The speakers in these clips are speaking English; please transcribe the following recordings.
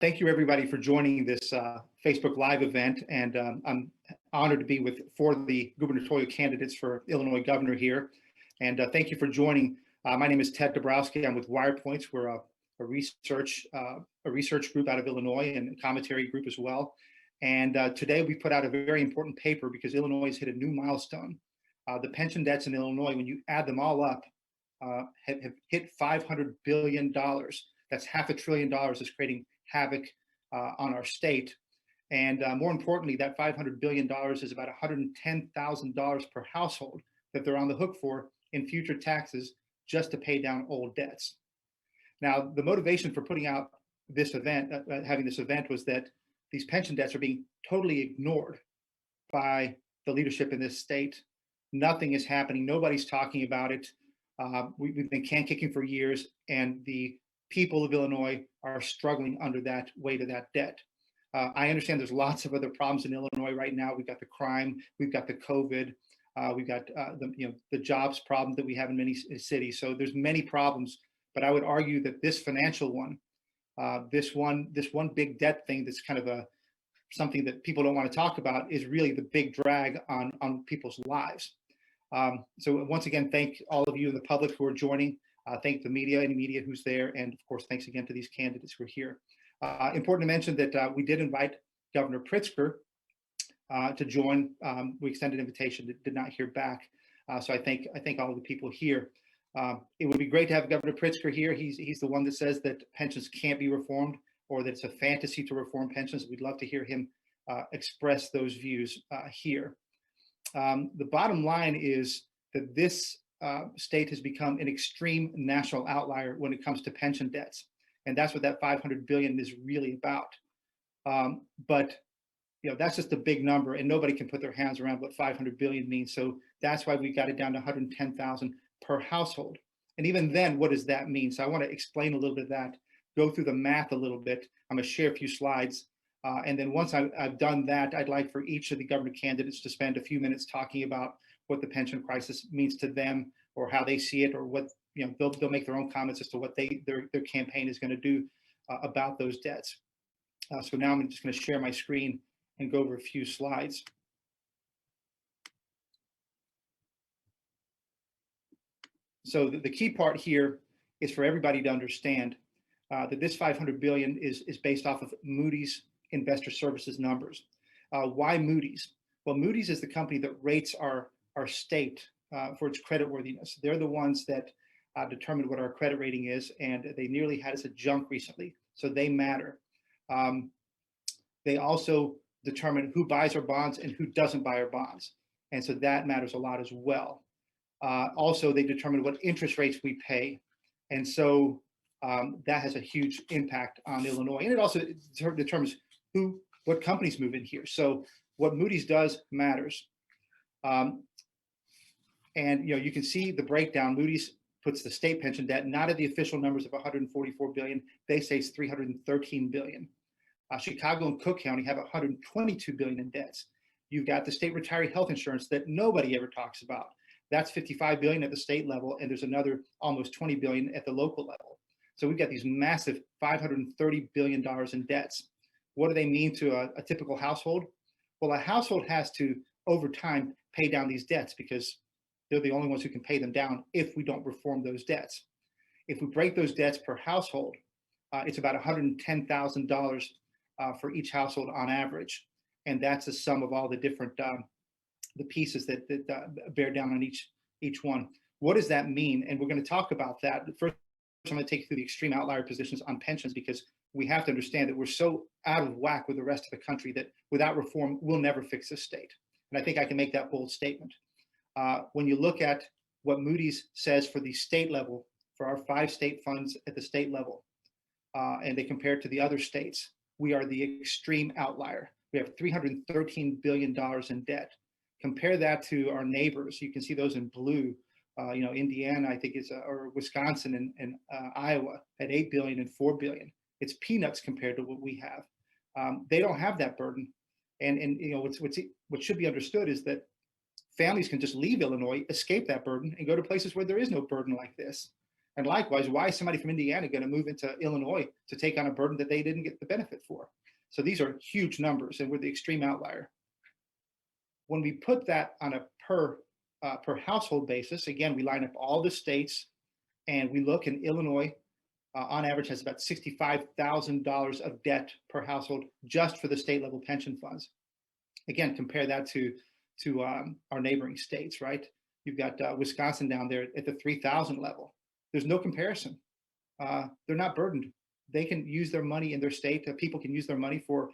Thank you, everybody, for joining this Facebook Live event. And I'm honored to be with four of the gubernatorial candidates for Illinois governor here. And thank you for joining. My name is Ted Dabrowski. I'm with Wirepoints. We're a research group out of Illinois and a commentary group as well. And today we put out a very important paper because Illinois has hit a new milestone. The pension debts in Illinois, when you add them all up, have hit $500 billion. That's $500 billion is creating havoc on our state. And more importantly, that $500 billion is about $110,000 per household that they're on the hook for in future taxes just to pay down old debts. Now, the motivation for putting out this event, having this event, was that these pension debts are being totally ignored by the leadership in this state. Nothing is happening. Nobody's talking about it. We've been can-kicking for years, and the people of Illinois are struggling under that weight of that debt. I understand there's lots of other problems in Illinois right now. We've got the crime, we've got the COVID, we've got the jobs problem that we have in many cities. So there's many problems, but I would argue that this financial one, this one big debt thing that's kind of something that people don't want to talk about, is really the big drag on people's lives. So once again, thank all of you in the public who are joining. Thank the media, any media who's there, and of course, thanks again to these candidates who are here. Important to mention that we did invite Governor Pritzker to join. We extended an invitation, did not hear back. So I thank all of the people here. It would be great to have Governor Pritzker here. He's the one that says that pensions can't be reformed, or that it's a fantasy to reform pensions. We'd love to hear him express those views here. The bottom line is that this state has become an extreme national outlier when it comes to pension debts. And that's what that $500 billion is really about. But that's just a big number, and nobody can put their hands around what $500 billion means. So that's why we got it down to $110,000 per household. And even then, what does that mean? So I want to explain a little bit of that, go through the math a little bit. I'm going to share a few slides. And then once I've done that, I'd like for each of the governor candidates to spend a few minutes talking about what the pension crisis means to them, or how they see it, or what they'll make their own comments as to what their campaign is going to do about those debts. So now I'm just going to share my screen and go over a few slides. So the key part here is for everybody to understand that this $500 billion is based off of Moody's Investor Services numbers. Why Moody's? Well, Moody's is the company that rates our state for its creditworthiness. They're the ones that determine what our credit rating is, and they nearly had us a junk recently, so they matter. They also determine who buys our bonds and who doesn't buy our bonds, and so that matters a lot as well. Also, they determine what interest rates we pay, and so that has a huge impact on Illinois, and it also determines what companies move in here. So what Moody's does matters. And you can see the breakdown. Moody's puts the state pension debt not at the official numbers of $144 billion. They say it's $313 billion. Chicago and Cook County have $122 billion in debts. You've got the state retiree health insurance that nobody ever talks about. That's $55 billion at the state level, and there's another almost $20 billion at the local level. So we've got these massive $530 billion in debts. What do they mean to a typical household? Well, a household has to, over time, pay down these debts because they're the only ones who can pay them down if we don't reform those debts. If we break those debts per household, it's about $110,000 for each household on average. And that's the sum of all the different the pieces that bear down on each one. What does that mean? And we're going to talk about that. First, I'm going to take you through the extreme outlier positions on pensions, because we have to understand that we're so out of whack with the rest of the country that without reform, we'll never fix this state. And I think I can make that bold statement. When you look at what Moody's says for the state level, for our 5 state funds at the state level, and they compare it to the other states, we are the extreme outlier. We have $313 billion in debt. Compare that to our neighbors. You can see those in blue. Indiana, I think, or Wisconsin and Iowa at $8 billion and $4 billion. It's peanuts compared to what we have. They don't have that burden. And what should be understood is that families can just leave Illinois, escape that burden, and go to places where there is no burden like this. And likewise, why is somebody from Indiana going to move into Illinois to take on a burden that they didn't get the benefit for? So these are huge numbers, and we're the extreme outlier. When we put that on a per household basis, again, we line up all the states, and we look, in Illinois, on average, has about $65,000 of debt per household just for the state level pension funds. Again, compare that to our neighboring states, right? You've got Wisconsin down there at the 3,000 level. There's no comparison. They're not burdened. They can use their money in their state. People can use their money for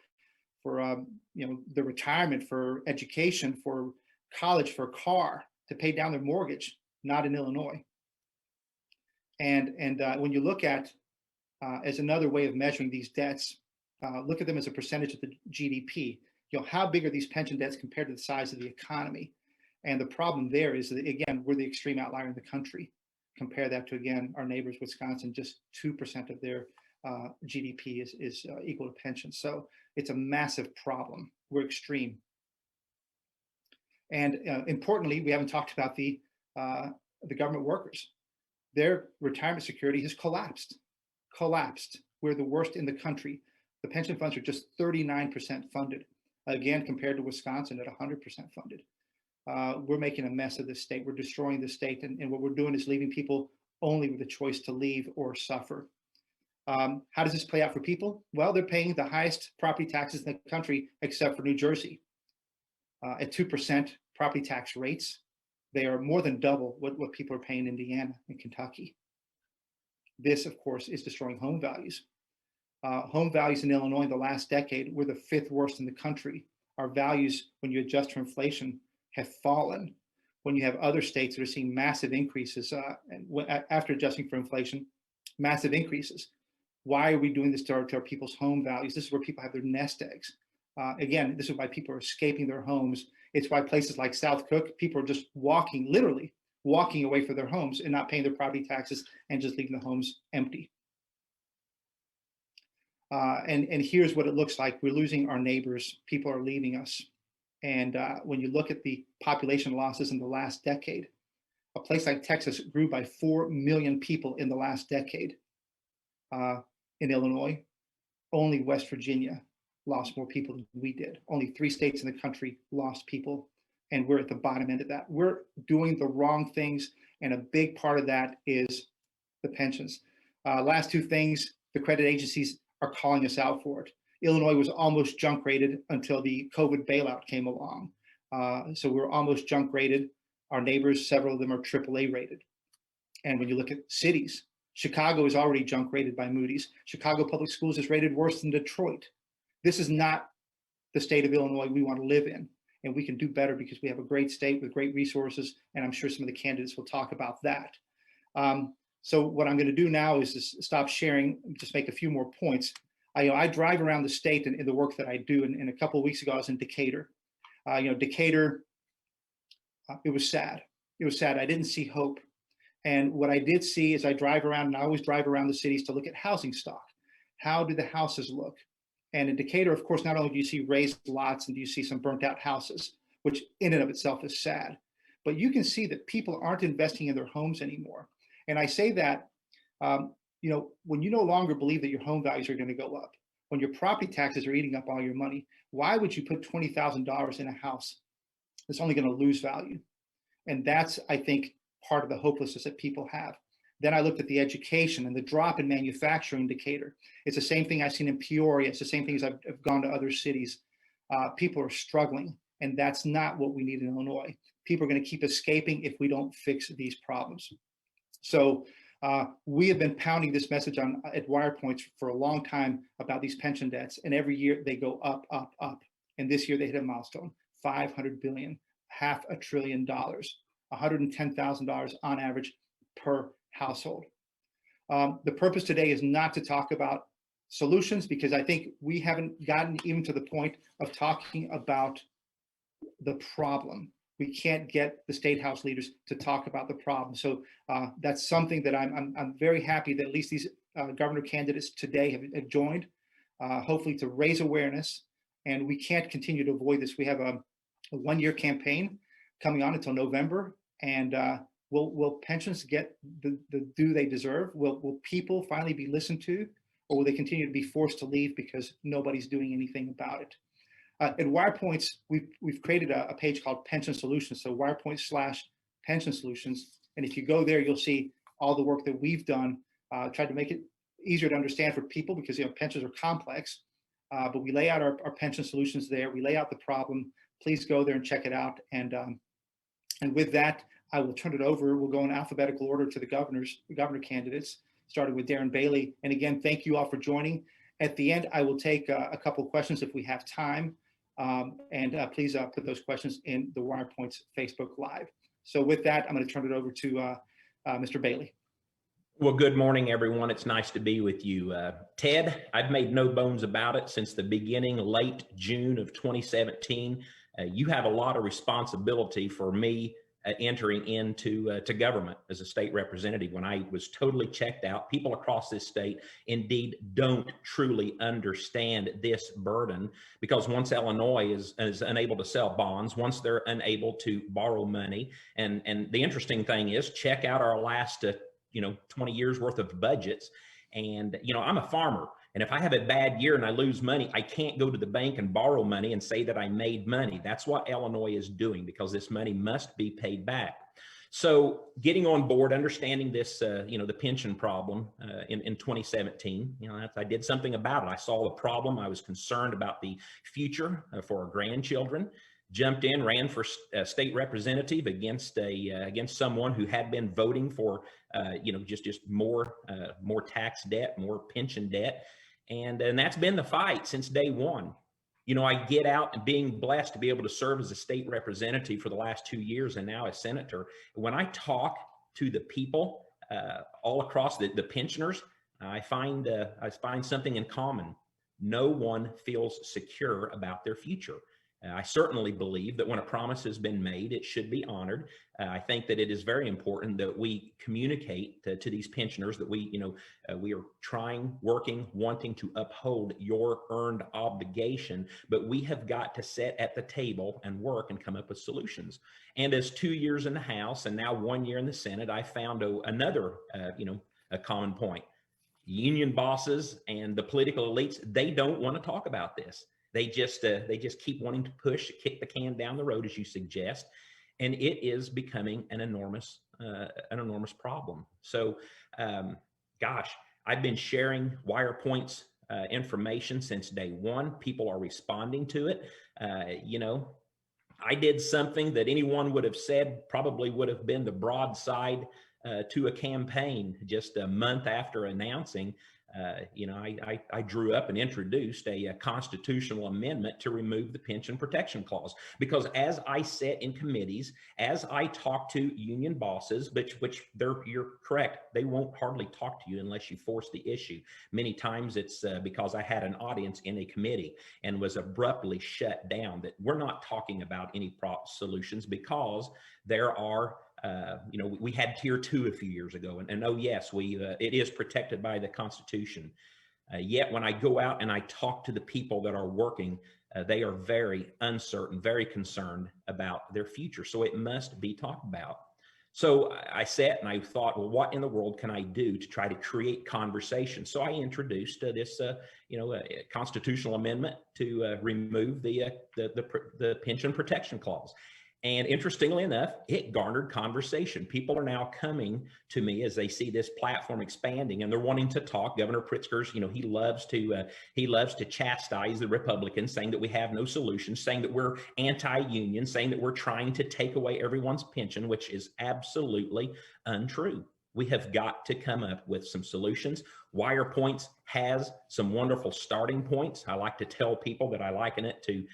their retirement, for education, for college, for a car, to pay down their mortgage. Not in Illinois. And when you look at as another way of measuring these debts, look at them as a percentage of the GDP. How big are these pension debts compared to the size of the economy? And the problem there is that, again, we're the extreme outlier in the country. Compare that to, again, our neighbors, Wisconsin, just 2% of their GDP is equal to pensions. So it's a massive problem. We're extreme. And importantly, we haven't talked about the government workers. Their retirement security has collapsed. We're the worst in the country. The pension funds are just 39% funded. Again, compared to Wisconsin at 100% funded. We're making a mess of this state. We're destroying the state. And what we're doing is leaving people only with a choice to leave or suffer. How does this play out for people? Well, they're paying the highest property taxes in the country, except for New Jersey. At 2% property tax rates, they are more than double what people are paying in Indiana and Kentucky. This, of course, is destroying home values. Home values in Illinois in the last decade were the 5th worst in the country. Our values, when you adjust for inflation, have fallen. When you have other states that are seeing massive increases after adjusting for inflation, massive increases. Why are we doing this to our people's home values? This is where people have their nest eggs. Again, this is why people are escaping their homes. It's why places like South Cook, people are just literally walking away from their homes and not paying their property taxes and just leaving the homes empty. And here's what it looks like. We're losing our neighbors. People are leaving us. And when you look at the population losses in the last decade, a place like Texas grew by 4 million people in the last decade. In Illinois, only West Virginia lost more people than we did. Only 3 states in the country lost people, and we're at the bottom end of that. We're doing the wrong things, and a big part of that is the pensions. Last 2 things, the credit agencies are calling us out for it. Illinois was almost junk rated until the COVID bailout came along. So we're almost junk rated. Our neighbors, several of them are AAA rated. And when you look at cities, Chicago is already junk rated by Moody's. Chicago Public Schools is rated worse than Detroit. This is not the state of Illinois we want to live in. And we can do better because we have a great state with great resources. And I'm sure some of the candidates will talk about that. So what I'm going to do now is just stop sharing, just make a few more points. I drive around the state in the work that I do. And a couple of weeks ago, I was in Decatur. Decatur, it was sad. It was sad. I didn't see hope. And what I did see is I drive around, and I always drive around the cities to look at housing stock. How do the houses look? And in Decatur, of course, not only do you see raised lots and do you see some burnt out houses, which in and of itself is sad, but you can see that people aren't investing in their homes anymore. And I say that, when you no longer believe that your home values are going to go up, when your property taxes are eating up all your money, why would you put $20,000 in a house that's only going to lose value? And that's, I think, part of the hopelessness that people have. Then I looked at the education and the drop in manufacturing in Decatur. It's the same thing I've seen in Peoria. It's the same thing as I've gone to other cities. People are struggling, and that's not what we need in Illinois. People are going to keep escaping if we don't fix these problems. So we have been pounding this message at Wirepoints for a long time about these pension debts, and every year they go up, up, up. And this year they hit a milestone, $500 billion, $500 billion, $110,000 on average per household. The purpose today is not to talk about solutions, because I think we haven't gotten even to the point of talking about the problem. We can't get the state house leaders to talk about the problem. So that's something that I'm very happy that at least these governor candidates today have joined, hopefully to raise awareness. And we can't continue to avoid this. We have a 1-year campaign coming on until November, and Will pensions get the due they deserve? Will people finally be listened to, or will they continue to be forced to leave because nobody's doing anything about it? At Wirepoints, we've created a page called Pension Solutions, so Wirepoints/Pension Solutions, and if you go there, you'll see all the work that we've done, tried to make it easier to understand for people because pensions are complex. But we lay out our pension solutions there. We lay out the problem. Please go there and check it out. And with that, I will turn it over. We'll go in alphabetical order to the governor candidates, starting with Darren Bailey. And again, thank you all for joining. At the end, I will take a couple of questions if we have time. Please put those questions in the Wirepoints Facebook Live. So with that, I'm going to turn it over to Mr. Bailey. Well, good morning, everyone. It's nice to be with you. Ted, I've made no bones about it since the beginning, late June of 2017. You have a lot of responsibility for me entering into government as a state representative when I was totally checked out. People across this state indeed don't truly understand this burden, because once Illinois is unable to sell bonds, once they're unable to borrow money, and the interesting thing is, check out our last 20 years worth of budgets. And, I'm a farmer. And if I have a bad year and I lose money, I can't go to the bank and borrow money and say that I made money. That's what Illinois is doing, because this money must be paid back. So getting on board, understanding this, the pension problem in 2017, I did something about it. I saw the problem. I was concerned about the future for our grandchildren. Jumped in, ran for state representative against someone who had been voting for, just more tax debt, more pension debt, and that's been the fight since day one. I get out and being blessed to be able to serve as a state representative for the last 2 years and now as senator. When I talk to the people all across the pensioners, I find something in common. No one feels secure about their future. I certainly believe that when a promise has been made, it should be honored. I think that it is very important that we communicate to these pensioners that we are trying, working, wanting to uphold your earned obligation, but we have got to sit at the table and work and come up with solutions. And as 2 years in the House and now 1 year in the Senate, I found another, a common point. Union bosses and the political elites, they don't want to talk about this. They just keep wanting to kick the can down the road, as you suggest, and it is becoming an enormous problem. So, gosh, I've been sharing Wirepoints information since day one. People are responding to it. I did something that anyone would have said probably would have been the broadside to a campaign just a month after announcing. I drew up and introduced a constitutional amendment to remove the pension protection clause, because as I sat in committees, as I talk to union bosses, which you're correct, they won't hardly talk to you unless you force the issue. Many times it's because I had an audience in a committee and was abruptly shut down, that we're not talking about any solutions because there are we had tier 2 a few years ago, and oh yes, it is protected by the Constitution. Yet when I go out and I talk to the people that are working, they are very uncertain, very concerned about their future. So it must be talked about. So I sat and I thought, well, what in the world can I do to try to create conversation? So I introduced this, a constitutional amendment to remove the pension protection clause. And interestingly enough, it garnered conversation. People are now coming to me as they see this platform expanding, and they're wanting to talk. Governor Pritzker's, he loves to chastise the Republicans, saying that we have no solutions, saying that we're anti-union, saying that we're trying to take away everyone's pension, which is absolutely untrue. We have got to come up with some solutions. Wirepoints has some wonderful starting points. I like to tell people that I liken it to,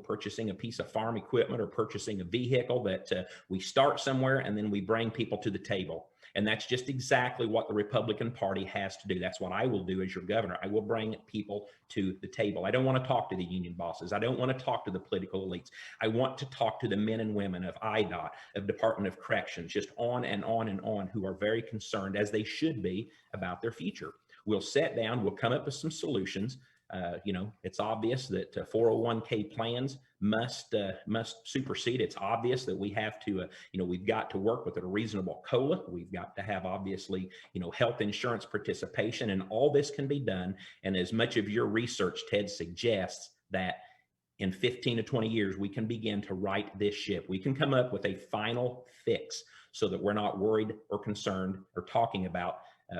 purchasing a piece of farm equipment or purchasing a vehicle, that we start somewhere and then we bring people to the table. And that's just exactly what the Republican Party has to do. That's what I will do as your governor. I will bring people to the table. I don't want to talk to the union bosses. I don't want to talk to the political elites. I want to talk to the men and women of IDOT, of Department of Corrections, just on and on and on, who are very concerned, as they should be, about their future. We'll sit down, we'll come up with some solutions. It's obvious that 401k plans must supersede. It's obvious that we have to, we've got to work with a reasonable COLA. We've got to have, obviously, health insurance participation, and all this can be done. And as much of your research, Ted, suggests that in 15 to 20 years, we can begin to right this ship. We can come up with a final fix so that we're not worried or concerned or talking about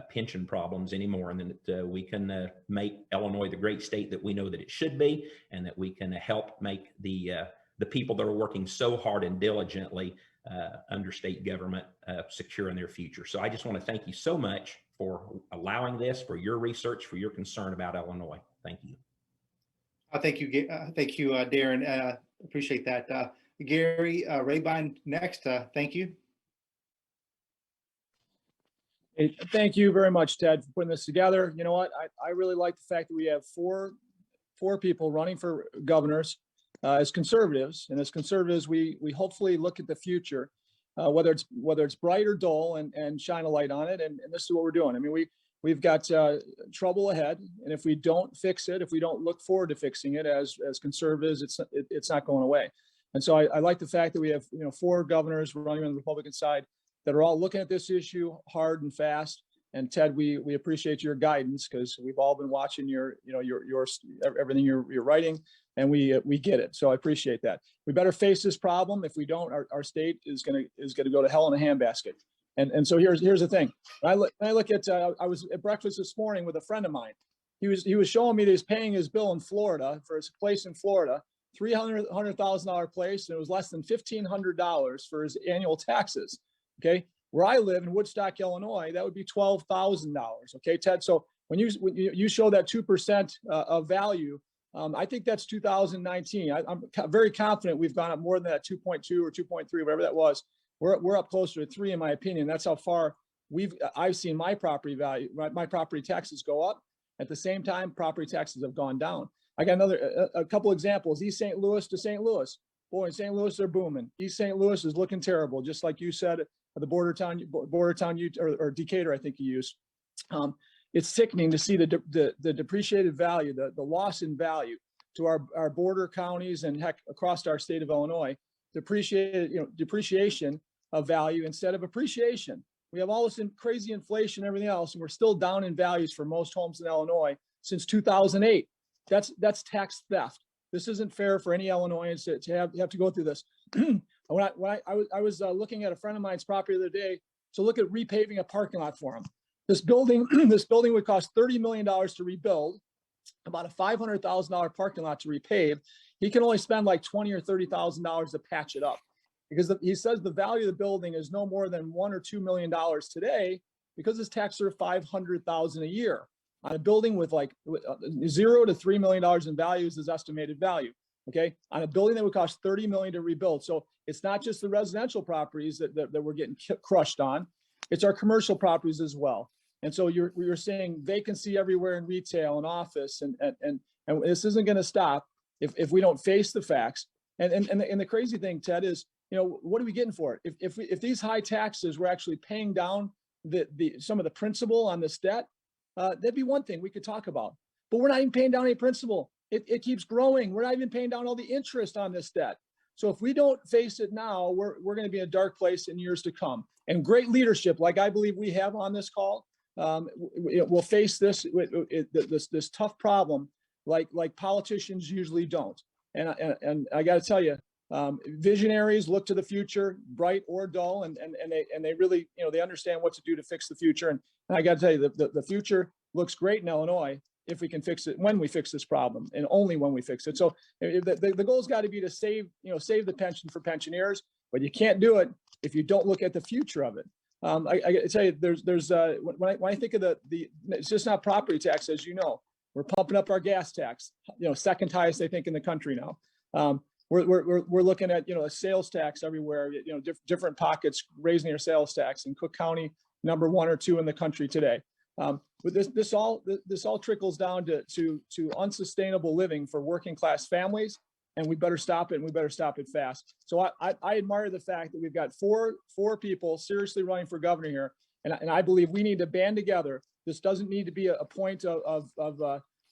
pension problems anymore, and that we can make Illinois the great state that we know that it should be, and that we can help make the people that are working so hard and diligently under state government secure in their future. So I just want to thank you so much for allowing this, for your research, for your concern about Illinois. Thank you. Thank you, Darren. Appreciate that. Gary, Rabine next. Thank you. Hey, thank you very much, Ted, for putting this together. You know what? I really like the fact that we have four people running for governors as conservatives, and as conservatives, we hopefully look at the future, whether it's bright or dull, and shine a light on it. And this is what we're doing. I mean, we've got trouble ahead, and if we don't fix it, if we don't look forward to fixing it as conservatives, it's not going away. And so I like the fact that we have four governors running on the Republican side that are all looking at this issue hard and fast. And Ted, we appreciate your guidance, because we've all been watching your everything you're writing, and we get it. So I appreciate that. We better face this problem. If we don't, our state is gonna go to hell in a handbasket. And so here's the thing. I look at I was at breakfast this morning with a friend of mine. He was showing me that he's paying his bill in Florida for his place in Florida, $300,000 place, and it was less than $1,500 for his annual taxes. Okay, where I live in Woodstock, Illinois, that would be $12,000. Okay, Ted. So when you show that 2% of value, I think that's 2019. I'm very confident we've gone up more than that 2.2 or 2.3, whatever that was. We're up closer to 3, in my opinion. That's how far I've seen my property value, my property taxes go up. At the same time, property taxes have gone down. I got a couple examples. East St. Louis to St. Louis. Boy, in St. Louis, they're booming. East St. Louis is looking terrible, just like you said. The border town, or Decatur, I think you used. It's sickening to see the depreciated value, the loss in value to our border counties, and heck, across our state of Illinois. Depreciation of value instead of appreciation. We have all this crazy inflation and everything else, and we're still down in values for most homes in Illinois since 2008. That's tax theft. This isn't fair for any Illinoisans to have to go through this. When I was looking at a friend of mine's property the other day to look at repaving a parking lot for him. This building would cost $30 million to rebuild, about a $500,000 parking lot to repave. He can only spend like $20,000 or $30,000 to patch it up, because he says the value of the building is no more than $1 or $2 million today, because his taxes are $500,000 a year on a building with like $0 to $3 million in value is his estimated value. Okay, on a building that would cost $30 million to rebuild. So it's not just the residential properties that we're getting crushed on; it's our commercial properties as well. And so you're seeing vacancy everywhere in retail and office, and this isn't going to stop if we don't face the facts. And the crazy thing, Ted, is what are we getting for it? If these high taxes were actually paying down some of the principal on this debt, that'd be one thing we could talk about. But we're not even paying down any principal. It keeps growing. We're not even paying down all the interest on this debt. So if we don't face it now, we're going to be in a dark place in years to come. And great leadership, like I believe we have on this call, will face this tough problem like politicians usually don't. And I got to tell you, visionaries look to the future, bright or dull, and they really they understand what to do to fix the future. And I got to tell you, the future looks great in Illinois if we can fix it, when we fix this problem, and only when we fix it. So the goal's got to be to save the pension for pensioners, but you can't do it if you don't look at the future of it. I got to tell you, there's when I think of it's just not property tax, as you know. We're pumping up our gas tax, second highest I think in the country now. We're looking at a sales tax everywhere. Different pockets raising their sales tax. In Cook County, number 1 or 2 in the country today. But this all trickles down to unsustainable living for working class families, and we better stop it, and we better stop it fast. So I admire the fact that we've got four people seriously running for governor here, and I believe we need to band together. This doesn't need to be a point of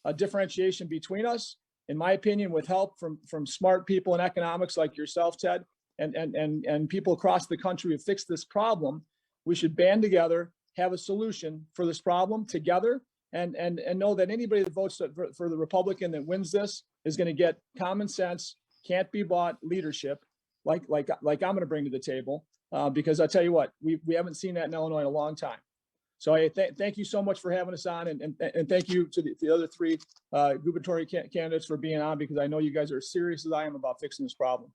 a differentiation between us. In my opinion, with help from smart people in economics like yourself, Ted, and people across the country who fix this problem, we should band together, have a solution for this problem together, and know that anybody that votes for the Republican that wins this is going to get common sense, can't be bought leadership, like I'm going to bring to the table, because I tell you what, we haven't seen that in Illinois in a long time. So I thank you so much for having us on, and thank you to the other three gubernatorial candidates for being on, because I know you guys are as serious as I am about fixing this problem.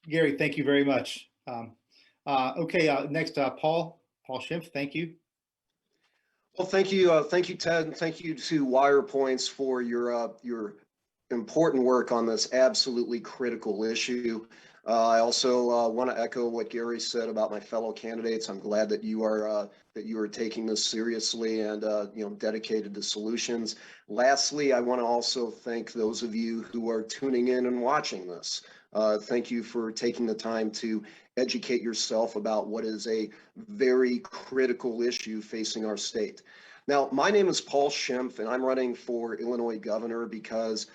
Gary, thank you very much. Okay, next, Paul Schimpf, thank you. Well, thank you, Ted, and thank you to Wirepoints for your important work on this absolutely critical issue. I also want to echo what Gary said about my fellow candidates. I'm glad that you are taking this seriously and dedicated to solutions. Lastly, I want to also thank those of you who are tuning in and watching this. Thank you for taking the time to educate yourself about what is a very critical issue facing our state. Now, my name is Paul Schimpf, and I'm running for Illinois governor because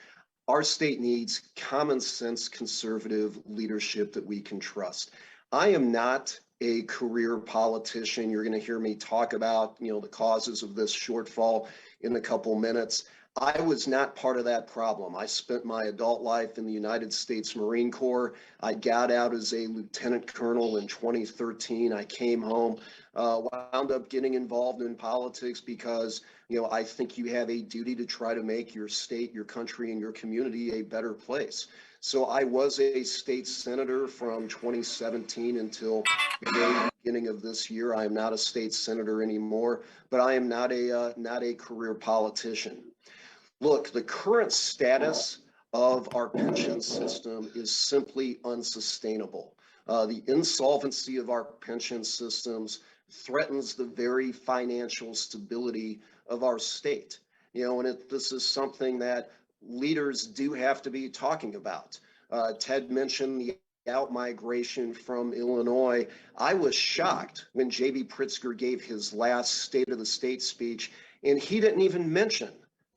our state needs common sense conservative leadership that we can trust. I am not a career politician. You're going to hear me talk about, the causes of this shortfall in a couple minutes. I was not part of that problem. I spent my adult life in the United States Marine Corps. I got out as a lieutenant colonel in 2013. I came home, wound up getting involved in politics because, I think you have a duty to try to make your state, your country, and your community a better place. So I was a state senator from 2017 until the very beginning of this year. I am not a state senator anymore, but I am not a career politician. Look, the current status of our pension system is simply unsustainable. The insolvency of our pension systems threatens the very financial stability of our state. This is something that leaders do have to be talking about. Ted mentioned the out-migration from Illinois. I was shocked when J.B. Pritzker gave his last State of the State speech, and he didn't even mention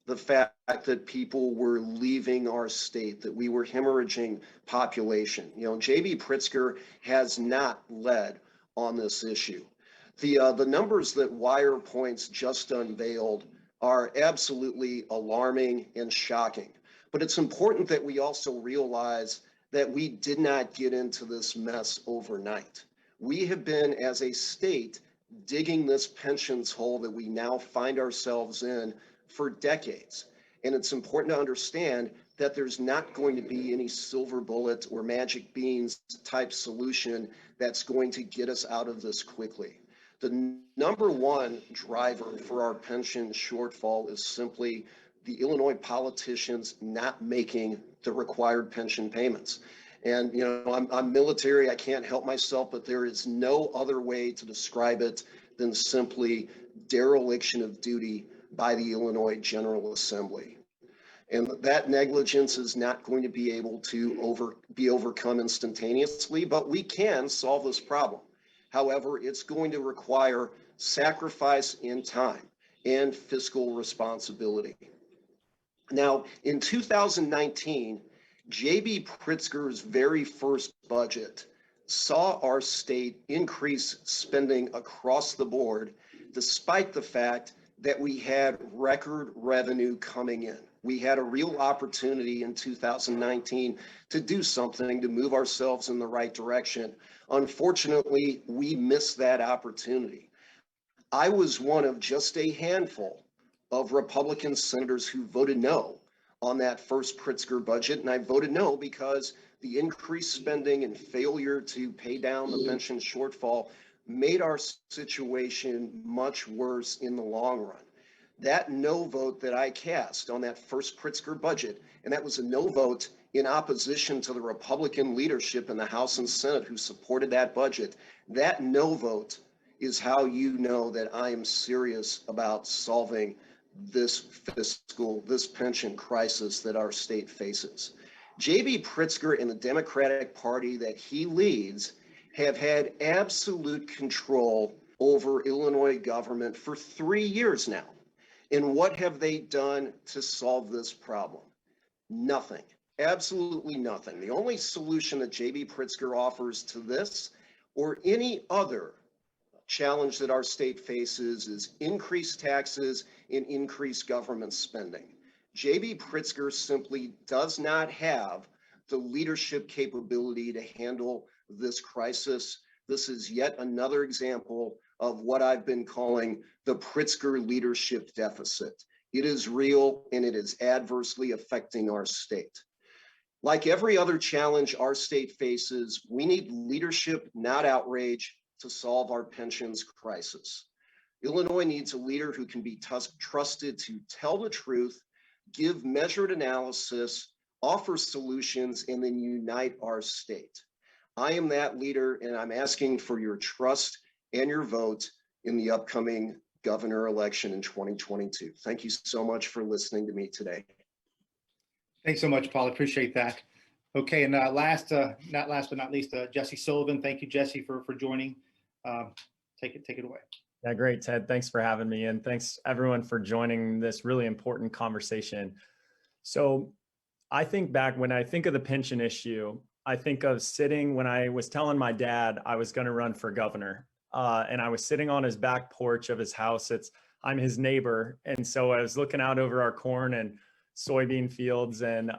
the fact that people were leaving our state, that we were hemorrhaging population. J.B. Pritzker has not led on this issue. The numbers that Wirepoints just unveiled are absolutely alarming and shocking. But it's important that we also realize that we did not get into this mess overnight. We have been, as a state, digging this pensions hole that we now find ourselves in for decades. And it's important to understand that there's not going to be any silver bullet or magic beans type solution that's going to get us out of this quickly. The number one driver for our pension shortfall is simply the Illinois politicians not making the required pension payments. And, I'm military, I can't help myself, but there is no other way to describe it than simply dereliction of duty by the Illinois General Assembly. And that negligence is not going to be able to be overcome instantaneously, but we can solve this problem. However, it's going to require sacrifice in time and fiscal responsibility. Now, in 2019, J.B. Pritzker's very first budget saw our state increase spending across the board, despite the fact that we had record revenue coming in. We had a real opportunity in 2019 to do something to move ourselves in the right direction. Unfortunately, we missed that opportunity. I was one of just a handful of Republican senators who voted no on that first Pritzker budget, and I voted no because the increased spending and failure to pay down the pension shortfall made our situation much worse in the long run. That no vote that I cast on that first Pritzker budget, and that was a no vote in opposition to the Republican leadership in the House and Senate who supported that budget, that no vote is how you know that I am serious about solving this pension crisis that our state faces. J.B. Pritzker and the Democratic Party that he leads have had absolute control over Illinois government for 3 years now. And what have they done to solve this problem? Nothing. Absolutely nothing. The only solution that J.B. Pritzker offers to this or any other challenge that our state faces is increased taxes and increased government spending. J.B. Pritzker simply does not have the leadership capability to handle this crisis. This is yet another example of what I've been calling the Pritzker leadership deficit. It is real and it is adversely affecting our state. Like every other challenge our state faces, we need leadership, not outrage, to solve our pensions crisis. Illinois needs a leader who can be trusted to tell the truth, give measured analysis, offer solutions, and then unite our state. I am that leader, and I'm asking for your trust and your vote in the upcoming governor election in 2022. Thank you so much for listening to me today. Thanks so much, Paul. Appreciate that. Okay, and not last but not least, Jesse Sullivan. Thank you, Jesse, for joining. Take it away. Yeah, great, Ted. Thanks for having me, and thanks everyone for joining this really important conversation. So I think back when I think of the pension issue, I think of sitting when I was telling my dad I was going to run for governor, and I was sitting on his back porch of his house. I'm his neighbor, and so I was looking out over our corn and soybean fields, and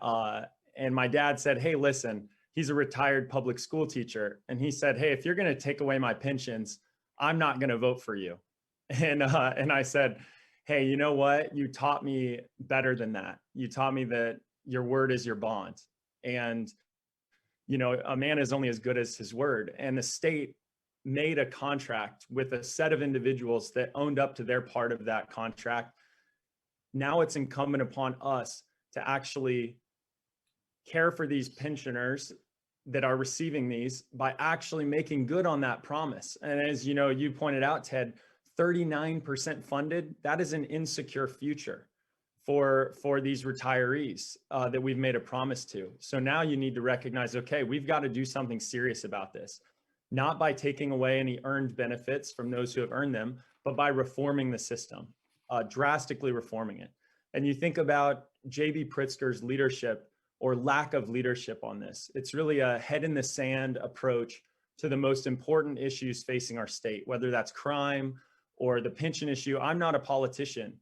my dad said, "Hey, listen." He's a retired public school teacher, and he said, "Hey, if you're going to take away my pensions, I'm not going to vote for you." And I said, "Hey, you know what? You taught me better than that. You taught me that your word is your bond, and you know, a man is only as good as his word." And the state made a contract with a set of individuals that owned up to their part of that contract. Now it's incumbent upon us to actually care for these pensioners that are receiving these by actually making good on that promise. And as you know, you pointed out, Ted, 39% funded, that is an insecure future for these retirees that we've made a promise to. So now you need to recognize, okay, we've got to do something serious about this, not by taking away any earned benefits from those who have earned them, but by reforming the system, drastically reforming it. And you think about J.B. Pritzker's leadership or lack of leadership on this. It's really a head in the sand approach to the most important issues facing our state, whether that's crime or the pension issue. I'm not a politician.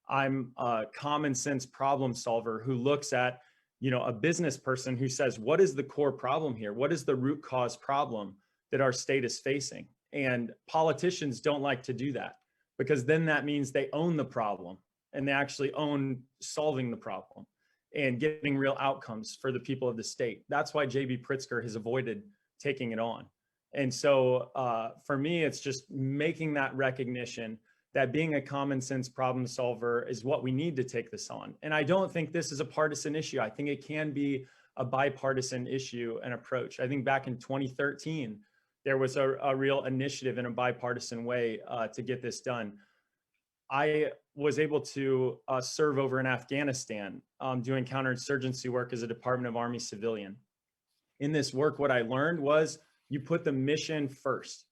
I'm a common sense problem solver who looks at, you know, a business person who says, what is the core problem here? What is the root cause problem that our state is facing? And politicians don't like to do that, because then that means they own the problem and they actually own solving the problem and getting real outcomes for the people of the state. That's why J.B. Pritzker has avoided taking it on. And so for me, it's just making that recognition that being a common sense problem solver is what we need to take this on. And I don't think this is a partisan issue. I think it can be a bipartisan issue and approach. I think back in 2013, there was a real initiative in a bipartisan way to get this done. I was able to serve over in Afghanistan doing counterinsurgency work as a Department of Army civilian. In this work, what I learned was you put the mission first.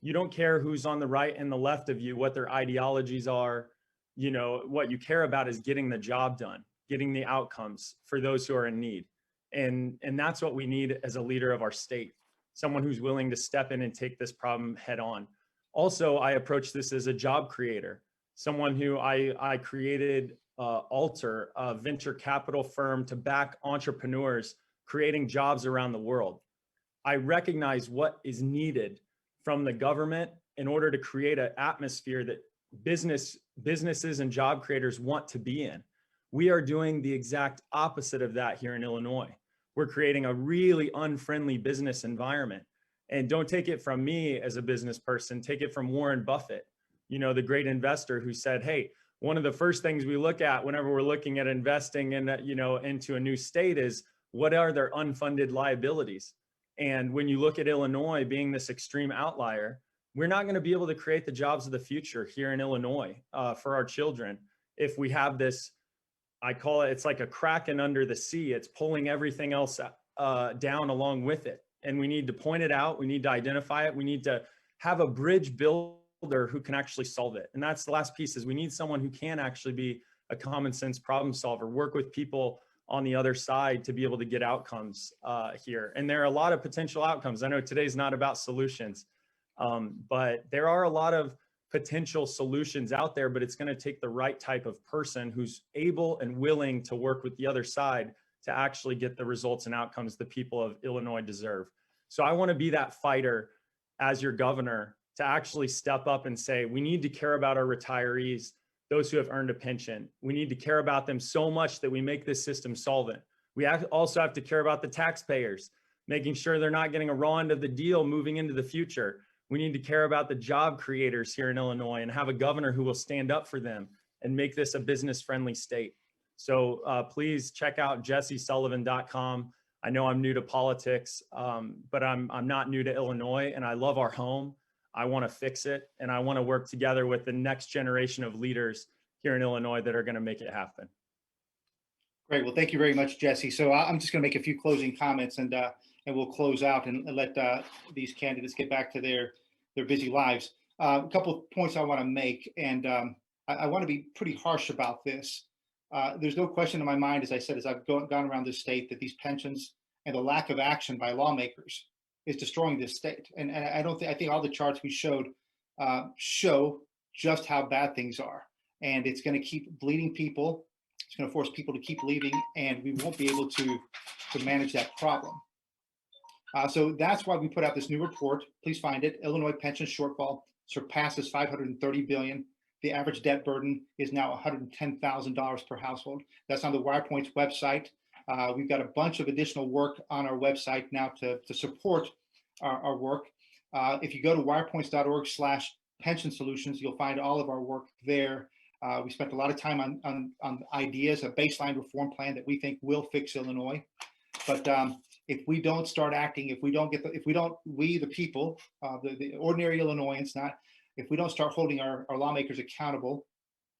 You don't care who's on the right and the left of you, what their ideologies are. You know, what you care about is getting the job done, getting the outcomes for those who are in need. And that's what we need as a leader of our state, someone who's willing to step in and take this problem head on. Also, I approach this as a job creator, someone who I created Alter, a venture capital firm to back entrepreneurs creating jobs around the world. I recognize what is needed from the government in order to create an atmosphere that businesses and job creators want to be in. We are doing the exact opposite of that here in Illinois. We're creating a really unfriendly business environment. And don't take it from me as a business person, take it from Warren Buffett, you know, the great investor who said, hey, one of the first things we look at whenever we're looking at investing in, you know, into a new state is what are their unfunded liabilities? And when you look at Illinois being this extreme outlier, we're not going to be able to create the jobs of the future here in Illinois for our children if we have this, I call it, it's like a kraken under the sea. It's pulling everything else down along with it. And we need to point it out. We need to identify it. We need to have a bridge built builder who can actually solve it. And that's the last piece, is we need someone who can actually be a common sense problem solver, work with people on the other side to be able to get outcomes here. And there are a lot of potential outcomes. I know today's not about solutions, but there are a lot of potential solutions out there, but it's going to take the right type of person who's able and willing to work with the other side to actually get the results and outcomes the people of Illinois deserve. So I want to be that fighter as your governor to actually step up and say, we need to care about our retirees, those who have earned a pension. We need to care about them so much that we make this system solvent. We also have to care about the taxpayers, making sure they're not getting a raw end of the deal moving into the future. We need to care about the job creators here in Illinois and have a governor who will stand up for them and make this a business-friendly state. So please check out jessesullivan.com. I know I'm new to politics, but I'm not new to Illinois, and I love our home. I want to fix it, and I want to work together with the next generation of leaders here in Illinois that are going to make it happen. Great. Well, thank you very much, Jesse. So I'm just going to make a few closing comments, and we'll close out and let these candidates get back to their busy lives. A couple of points I want to make, and I want to be pretty harsh about this. There's no question in my mind, as I said, as I've gone around this state, that these pensions and the lack of action by lawmakers is destroying this state. And I think all the charts we showed show just how bad things are. And it's going to keep bleeding people. It's going to force people to keep leaving, and we won't be able to manage that problem. So that's why we put out this new report. Please find it. Illinois pension shortfall surpasses $530 billion. The average debt burden is now $110,000 per household. That's on the Wirepoints website. We've got a bunch of additional work on our website now to support our work. If you go to wirepoints.org/pension solutions, you'll find all of our work there. We spent a lot of time on ideas, a baseline reform plan that we think will fix Illinois. But if we don't start acting, we the people, the ordinary Illinoisans, if we don't start holding our lawmakers accountable,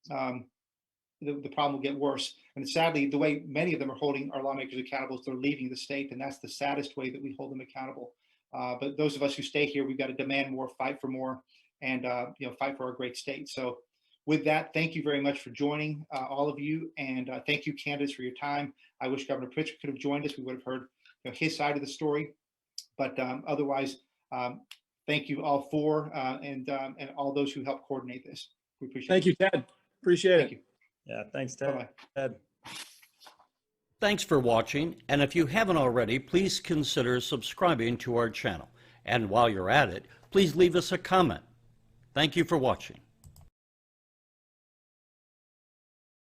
the problem will get worse. And sadly, the way many of them are holding our lawmakers accountable is they're leaving the state, and that's the saddest way that we hold them accountable. But those of us who stay here, we've got to demand more, fight for more, and fight for our great state. So with that, thank you very much for joining, all of you, and thank you, candidates, for your time. I wish Governor Pritzker could have joined us. We would have heard his side of the story, but otherwise, thank you all and all those who helped coordinate this. We appreciate it. Thank you, Ted. Appreciate it. Thank you. Yeah, thanks, Ted. Bye-bye. Ted. Thanks for watching, and if you haven't already, please consider subscribing to our channel. And while you're at it, please leave us a comment. Thank you for watching.